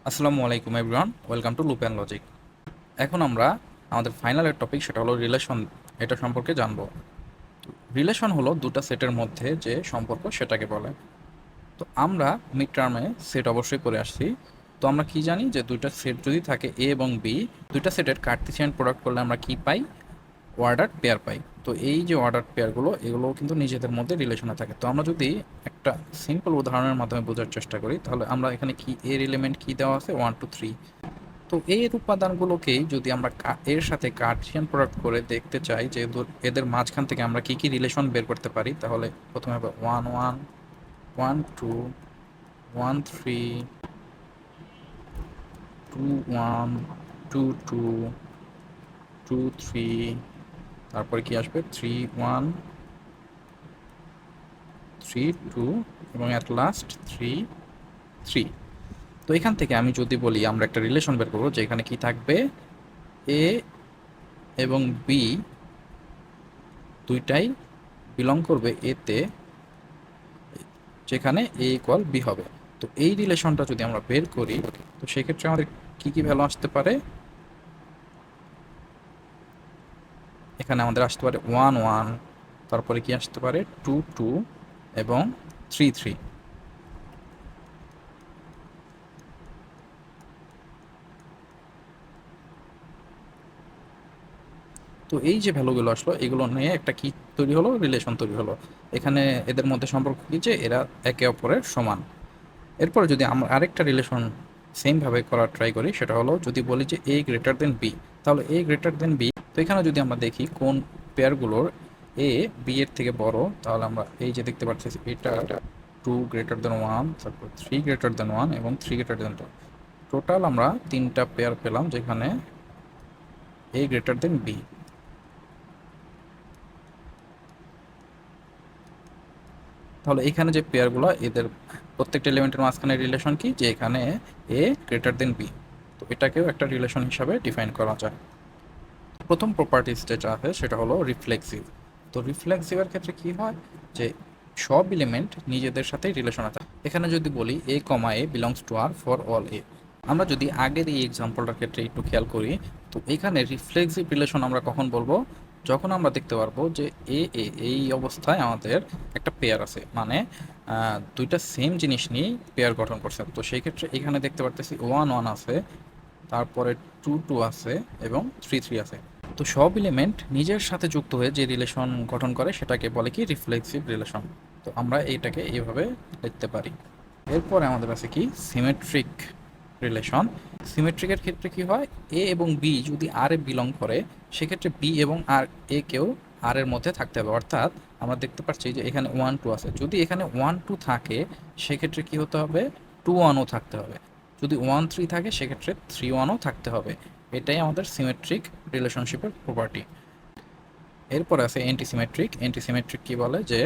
আসসালামু আলাইকুম everyone, welcome to loop and logic. এখন আমরা আমাদের ফাইনালের টপিক, সেটা হলো রিলেশন। এটা সম্পর্কে জানবো। রিলেশন হলো দুটো সেটের মধ্যে যে সম্পর্ক, সেটাকে বলে। তো আমরা মিড টার্মে সেট অবশ্যই পড়ে আসছি। তো আমরা কি জানি যে দুইটা সেট যদি থাকে এ এবং বি, দুইটা সেটের কার্টেসিয়ান প্রোডাক্ট করলে আমরা কি পাই? অর্ডার পেয়ার পাই। তো এই যে অর্ডার পেয়ারগুলো, এগুলো কিন্তু নিজেদের মধ্যে রিলেশনে থাকে। তো আমরা যদি একটা সিম্পল উদাহরণের মাধ্যমে বোঝার চেষ্টা করি, তাহলে আমরা এখানে কি এর এলিমেন্ট কি দেওয়া আছে, 1 2 3। তো এর উপাদানগুলোকেই যদি আমরা এর সাথে কার্টেসিয়ান প্রোডাক্ট করে দেখতে চাই যে এদের মাঝখান থেকে আমরা কি কি রিলেশন বের করতে পারি, তাহলে প্রথমে হবে 1 1 1 2 1 3 2 1 2 2 2 3, তারপরে কি আসবে 3 1 3 2 এবং অ্যাট লাস্ট 3 3। তো এখান থেকে আমি যদি বলি আমরা একটা রিলেশন বের করবো, যে এখানে কি থাকবে, এ এবং বি দুইটাই বিলং করবে এতে, যেখানে এ ইকুয়াল বি হবে। তো এই রিলেশনটা যদি আমরা বের করি, তো সেক্ষেত্রে আমাদের কি কি ভ্যালু আসতে পারে? এখানে আমাদের আসতে পারে 1 1, তারপরে কি আসতে পারে 2 2 এবং 3 3। তো এই যে ভ্যালুগুলো আসলো, এগুলো নিয়ে একটা কি তৈরি হলো, রিলেশন তৈরি হলো। এখানে এদের মধ্যে সম্পর্ক কি, যে এরা একে অপরের সমান। এরপরে যদি আমরা আরেকটা রিলেশন সেমভাবে করার ট্রাই করি, সেটা হলো যদি বলি যে এ গ্রেটার দেন বি, তাহলে এ গ্রেটার দেন বি। তো এখানে যদি আমরা দেখি কোন পেয়ারগুলোর এ বি এর থেকে বড়, তাহলে আমরা এই যে দেখতে পাচ্ছি এটা 2 greater than 1, তারপর 3 greater than 1 এবং 3 greater than 2। টোটাল আমরা তিনটা পেয়ার পেলাম যেখানে এ গ্রেটার দেন বি। তাহলে এখানে যে পেয়ারগুলো, এদের প্রত্যেকটা এলিমেন্টের মাঝখানে রিলেশন কি, যে এখানে এ গ্রেটার দেন বি। তো এটাকেও একটা রিলেশন হিসাবে ডিফাইন করা যায়। প্রথম প্রপার্টিস যেটা আছে সেটা হলো রিফ্লেক্সিভ। তো রিফ্লেক্সিভের ক্ষেত্রে কি হয়, যে সব এলিমেন্ট নিজেদের সাথে রিলেশন আছে। এখানে যদি বলি A comma A belongs to R for all A, আমরা যদি আগের এই এক্সাম্পলটার ক্ষেত্রে একটু খেয়াল করি, তো এখানে রিফ্লেক্সিভ রিলেশন আমরা কখন বলবো? যখন আমরা দেখতে পারবো যে এ এ এই অবস্থায় আমাদের একটা পেয়ার আছে, মানে দুইটা সেম জিনিস নিয়ে পেয়ার গঠন করছে। তো সেই ক্ষেত্রে এখানে দেখতে পারতেছি 1 1 আছে, তারপরে 2 2 আছে এবং 3 3 আছে। তো সব এলিমেন্ট নিজের সাথে যুক্ত হয়ে যে রিলেশন গঠন করে, সেটাকে বলে কি, রিফ্লেক্সিভ রিলেশন। তো আমরা এইটাকে এইভাবে লিখতে পারি। এরপরে আমাদের আছে কি, সিমেট্রিক রিলেশন। সিমেট্রিকের ক্ষেত্রে কি হয়, এ এবং বি যদি আর এ বিলং করে, সেক্ষেত্রে বি এবং আর এ কেও আর এর মধ্যে থাকতে হবে। অর্থাৎ আমরা দেখতে পাচ্ছি যে এখানে 1 2 আছে, যদি এখানে 1 2 থাকে, সেক্ষেত্রে কি হতে হবে, 2 1ও থাকতে হবে। যদি 1 3 থাকে, সেক্ষেত্রে 3 1ও থাকতে হবে। এটাই আমাদের সিমেট্রিক রিলেশনশিপের প্রপার্টি। এরপর আছে অ্যান্টিসিমেট্রিক। অ্যান্টিসিমেট্রিক কি বলে, যে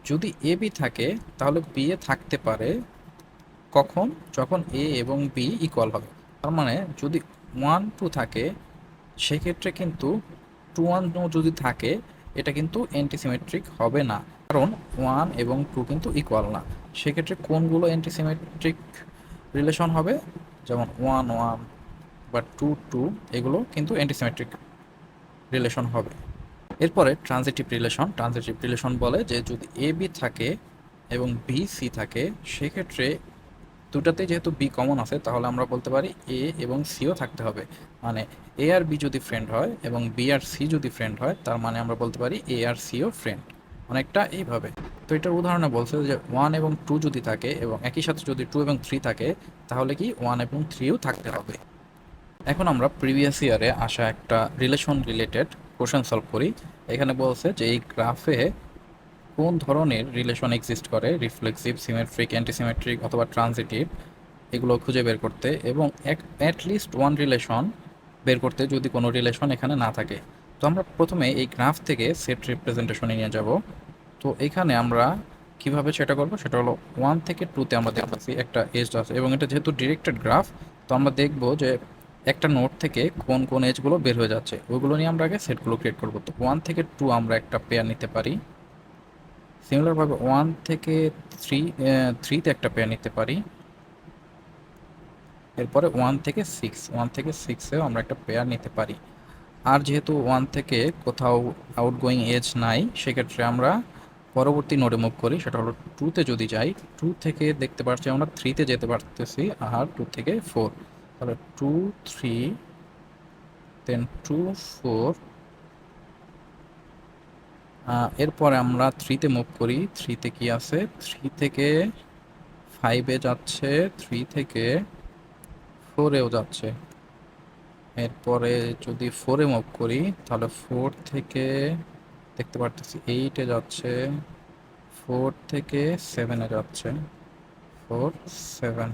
যদি এ বি থাকে, তাহলে বি এ থাকতে পারে কখন, যখন এ এবং বি ইকুয়াল হবে। তার মানে যদি 1 2 থাকে, সেক্ষেত্রে কিন্তু 2 1 যদি থাকে, এটা কিন্তু অ্যান্টিসিমেট্রিক হবে না, কারণ 1 এবং 2 কিন্তু ইকুয়াল না। সেক্ষেত্রে কোনগুলো অ্যান্টিসিমেট্রিক রিলেশন হবে, যেমন 1 1 বা 2 2, এগুলো কিন্তু অ্যান্টিসিমেট্রিক রিলেশন হবে। এরপরে ট্রানজিটিভ রিলেশন। ট্রানজিটিভ রিলেশন বলে যে যদি এ বি থাকে এবং বি সি থাকে, সেক্ষেত্রে দুটাতে যেহেতু বি কমন আছে, তাহলে আমরা বলতে পারি এ এবং সিও থাকতে হবে। মানে এ আর বি যদি ফ্রেন্ড হয় এবং বি আর সি যদি ফ্রেন্ড হয়, তার মানে আমরা বলতে পারি এ আর সিও ফ্রেন্ড, অনেকটা এইভাবে। তো এটার উদাহরণে বলছে যে 1 এবং 2 যদি থাকে এবং একই সাথে যদি 2 এবং 3 থাকে, তাহলে কি 1 এবং 3ও থাকতে হবে। এখন আমরা প্রিভিয়াস ইয়ারে আসা একটা রিলেশন রিলেটেড কোশ্চেন সলভ করি। এখানে বলছে যে এই গ্রাফে কোন ধরনের রিলেশন এক্সিস্ট করে, রিফ্লেক্সিভ, সিমেট্রিক, অ্যান্টিসিমেট্রিক অথবা ট্রানজিটিভ, এগুলো খুঁজে বের করতে, এবং অ্যাটলিস্ট ওয়ান রিলেশন বের করতে যদি কোনো রিলেশন এখানে না থাকে। তো আমরা প্রথমে এই গ্রাফ থেকে সেট রিপ্রেজেন্টেশনে নিয়ে যাব। তো এখানে আমরা কিভাবে সেটা করবো, সেটা হলো 1 থেকে 2তে আমরা দেখতেছি একটা এজ আছে, এবং এটা যেহেতু ডিরেক্টেড গ্রাফ, তো আমরা দেখবো যে একটা নোড থেকে কোন কোন এজগুলো বের হয়ে যাচ্ছে, ওইগুলো নিয়ে আমরা আগে সেটগুলো ক্রিয়েট করবো। তো 1 থেকে 2 আমরা একটা পেয়ার নিতে পারি। সিমিলারভাবে 1 থেকে 3, 3তে একটা পেয়ার নিতে পারি। এরপরে 1 থেকে 6 আমরা একটা পেয়ার নিতে পারি। আর যেহেতু 1 থেকে কোথাও আউটগোয়িং এজ নাই, সেক্ষেত্রে আমরা পরবর্তী নোডে মুভ করি, সেটা হলো 2-তে যদি যাই, 2 থেকে দেখতে পাচ্ছি আমরা 3-তে যেতে পারতেছি, আর 2 থেকে 4, তাহলে 2 3 দেন 2 4। এরপরে আমরা 3-তে মুভ করি, 3-তে কি আছে, 3 থেকে 5-এ যাচ্ছে, 3 থেকে 4-এও যাচ্ছে। এরপরে যদি 4-এ মুভ করি, তাহলে 4 থেকে দেখতে পারতেছি 8-এ যাচ্ছে, 4 থেকে 7-এ যাচ্ছে, 4 7,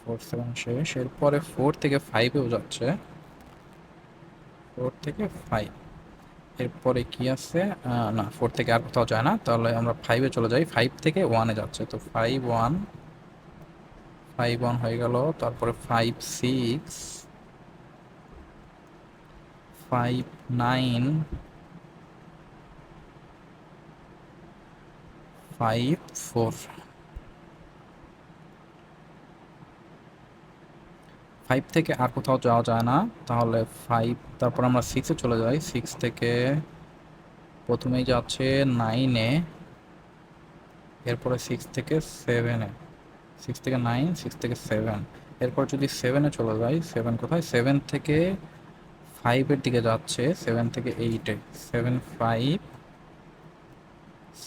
4 7 শেষ। এরপরে 4 থেকে 5-এও যাচ্ছে, 4 থেকে 5। এরপরে কি আছে, না 4 থেকে আর কোথাও যায় না, তাহলে আমরা 5-এ চলে যাই, 5 থেকে 1-এ যাচ্ছে, তো 5 1 হয়ে গেল। তারপরে 5 6, 5 9, 5 4। 5 থেকে আর কোথাও যাওয়া যায় না, তাহলে 5, তারপর আমরা 6-এ চলে যাই, 6 থেকে প্রথমেই যাচ্ছে 9-এ, এরপরে 6 থেকে 7-এ, 6 থেকে 9, 6 থেকে 7। এরপর যদি 7-এ চলে যাই, 7 কোথায়, 7 থেকে 5-এর দিকে যাচ্ছে, 7 থেকে 8-এ, 7 5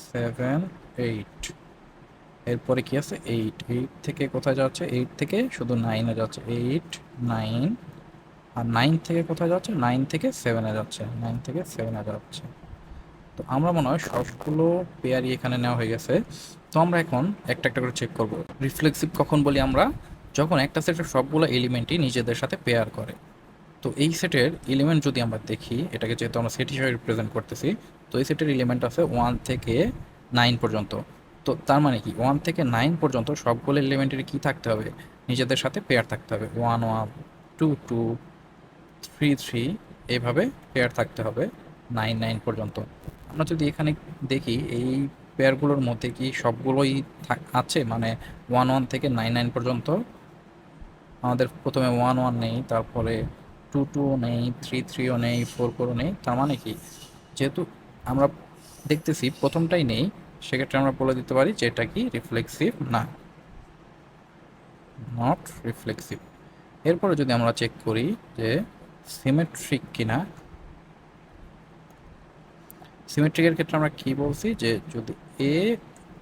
7 8। এরপরে কি আছে, 8 থেকে কোথায় যাচ্ছে, 8 থেকে শুধু 9-এ যাচ্ছে, 8 9। আর 9 থেকে কোথায় যাচ্ছে, 9 থেকে 7-এ যাচ্ছে, 9 থেকে 7-এ যাচ্ছে। তো আমরা মনে হয় সবগুলো পেয়ারই এখানে নেওয়া হয়ে গেছে। তো আমরা এখন একটা একটা করে চেক করব। রিফ্লেক্সিভ কখন বলি আমরা, যখন একটা সেটের সবগুলো এলিমেন্টই নিজেদের সাথে পেয়ার করে। তো এই সেটের এলিমেন্ট যদি আমরা দেখি, এটাকে যেহেতু আমরা সেট হিসেবে রিপ্রেজেন্ট করতেছি, তো এই সেটের এলিমেন্ট আছে 1 থেকে 9 পর্যন্ত। তো তার মানে কি, 1 থেকে 9 পর্যন্ত সবগুলো এলিমেন্টের কি থাকতে হবে, নিজেদের সাথে পেয়ার থাকতে হবে, 1 1, 2 2, 3 3, এইভাবে পেয়ার থাকতে হবে 9 9 পর্যন্ত। আমরা যদি এখানে দেখি, এই পেয়ারগুলোর মধ্যে কি সবগুলোই আছে, মানে 1 1 থেকে 9 9 পর্যন্ত। আমাদের প্রথমে 1 1 নেই, তারপরে 2 2 নেই, 3 3ও নেই, 4 4ও নেই। তার মানে কি, যেহেতু আমরা দেখতেছি প্রথমটাই নেই, সেক্ষেত্রে আমরা বলে দিতে পারি যে এটা কি রিফ্লেক্সিভ না, নট রিফ্লেক্সিভ। এরপরে যদি আমরা চেক করি যে সিমেট্রিক কিনা, সিমেট্রিকের ক্ষেত্রে আমরা কি বলছি, যে যদি এ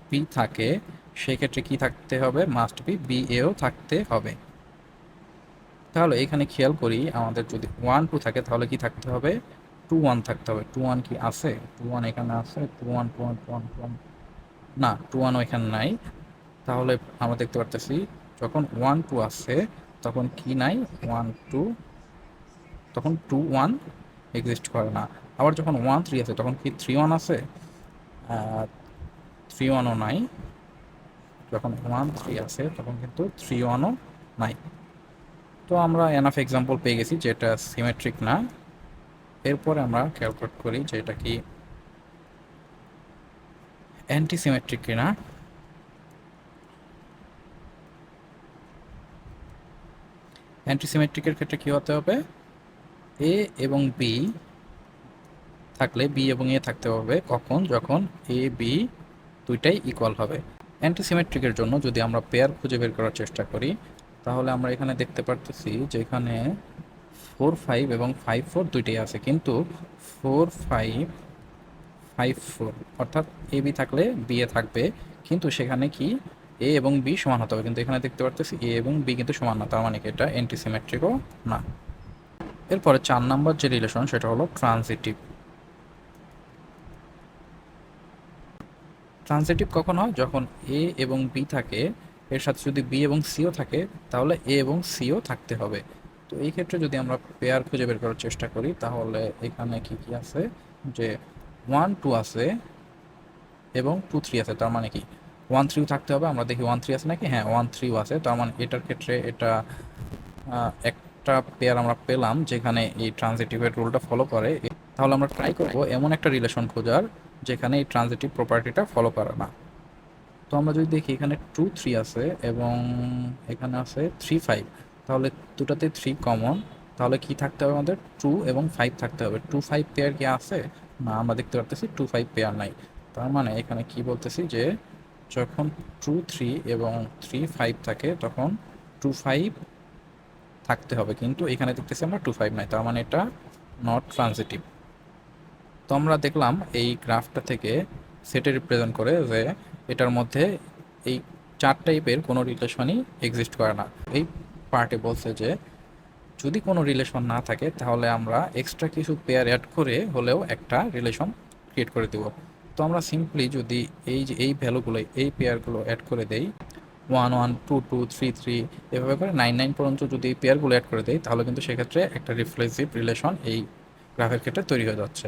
বি থাকে, সেক্ষেত্রে কি থাকতে হবে, মাস্ট বি বি এও থাকতে হবে। তাহলে এখানে খেয়াল করি, আমাদের যদি 1 2 থাকে, তাহলে কি থাকতে হবে, 2 1 থাকতে হবে। 2 1 কি আছে, 2 1 এখানে আছে, 2 1 2 1 2 1 2 1, না 2 1 এখানে নাই। তাহলে আমরা দেখতে পারতেছি যখন 1 2 আছে, তখন কি নাই, 1 2, তখন 2 1 এক্সিস্ট করে না। আবার যখন 1 3 আছে, তখন কি 3 1 আছে, 3 1ও নাই। যখন 1 3 আছে, তখন কিন্তু 3 1ও নাই। তো আমরা এনাফ এক্সাম্পল পেয়ে গেছি যে এটা সিমেট্রিক না। এরপরে আমরা ক্যালকুলেট করি যে এটা কি অ্যান্টি সিমেট্রিক কিনা। অ্যান্টি সিমেট্রিকের ক্ষেত্রে কি হতে হবে, এ এবং বি থাকলে বি এবং এ থাকতে হবে কখন, যখন এ বি দুইটাই ইকুয়াল হবে। অ্যান্টি সিমেট্রিকের জন্য যদি আমরা পেয়ার খুঁজে বের করার চেষ্টা করি, তাহলে আমরা এখানে দেখতে পারতেছি যে এখানে 4 5 এবং 5 4 দুইটাই আছে, কিন্তু 4 5 5 4 অর্থাৎ এ বি থাকলে বি এ থাকবে, কিন্তু সেখানে কি এ এবং বি সমান হতে হবে, কিন্তু এখানে দেখতে পারতেছি এ এবং বি কিন্তু সমান না, তার মানে কি এটা অ্যান্টিসিমেট্রিকও না। এরপরে 4 নাম্বার যে রিলেশন, সেটা হলো ট্রানজিটিভ। ট্রানজিটিভ কখন হয়, যখন এ এবং বি থাকে, এর সাথে যদি বি এবং সিও থাকে, তাহলে এ এবং সিও থাকতে হবে। তো এই ক্ষেত্রে যদি আমরা পেয়ার খুঁজে বের করার চেষ্টা করি, তাহলে এখানে কি কি আছে, যে 1 2 আছে এবং 2 3 আছে, তার মানে কি 1 3 থাকতে হবে। আমরা দেখি 1 3 আছে নাকি, হ্যাঁ 1 3 আছে, তার মানে এটার ক্ষেত্রে এটা একটা পেয়ার আমরা পেলাম যেখানে এই ট্রানজিটিভের রুলটা ফলো করে। তাহলে আমরা ট্রাই করবো এমন একটা রিলেশন খোঁজার যেখানে এই ট্রানজিটিভ প্রপার্টিটা ফলো করে না। তো আমরা যদি দেখি এখানে 2 3 আছে এবং এখানে আছে 3 5, তাহলে দুটাতে 3 কমন, তাহলে কি থাকতে হবে আমাদের 2 এবং 5 থাকতে হবে। 2 5 পেয়ার কি আছে? না, আমরা দেখতে পারতেছি 2 5 পেয়ার নাই। তার মানে এখানে কি বলতেছি যে যখন 2 3 এবং 3 5 থাকে তখন 2 5 থাকতে হবে, কিন্তু এখানে দেখতেছি আমরা 2 5 নাই, তার মানে এটা নট ট্রানজিটিভ। তো আমরা দেখলাম এই গ্রাফটা থেকে সেটে রিপ্রেজেন্ট করে যে এটার মধ্যে এই 4 টাইপের কোনো রিলেশনই এক্সিস্ট করে না। এই পার্টে বলছে যে যদি কোনো রিলেশন না থাকে তাহলে আমরা এক্সট্রা কিছু পেয়ার অ্যাড করে হলেও একটা রিলেশন ক্রিয়েট করে দেব। তো আমরা সিম্পলি যদি এই যে এই ভ্যালুগুলো, এই পেয়ারগুলো অ্যাড করে দেই, 1 1 2 2 3 3 এভাবে করে 9 9 পর্যন্ত যদি এই পেয়ারগুলো অ্যাড করে দেই, তাহলে কিন্তু সেক্ষেত্রে একটা রিফ্লেক্সিভ রিলেশন এই গ্রাফের ক্ষেত্রে তৈরি হয়ে যাচ্ছে।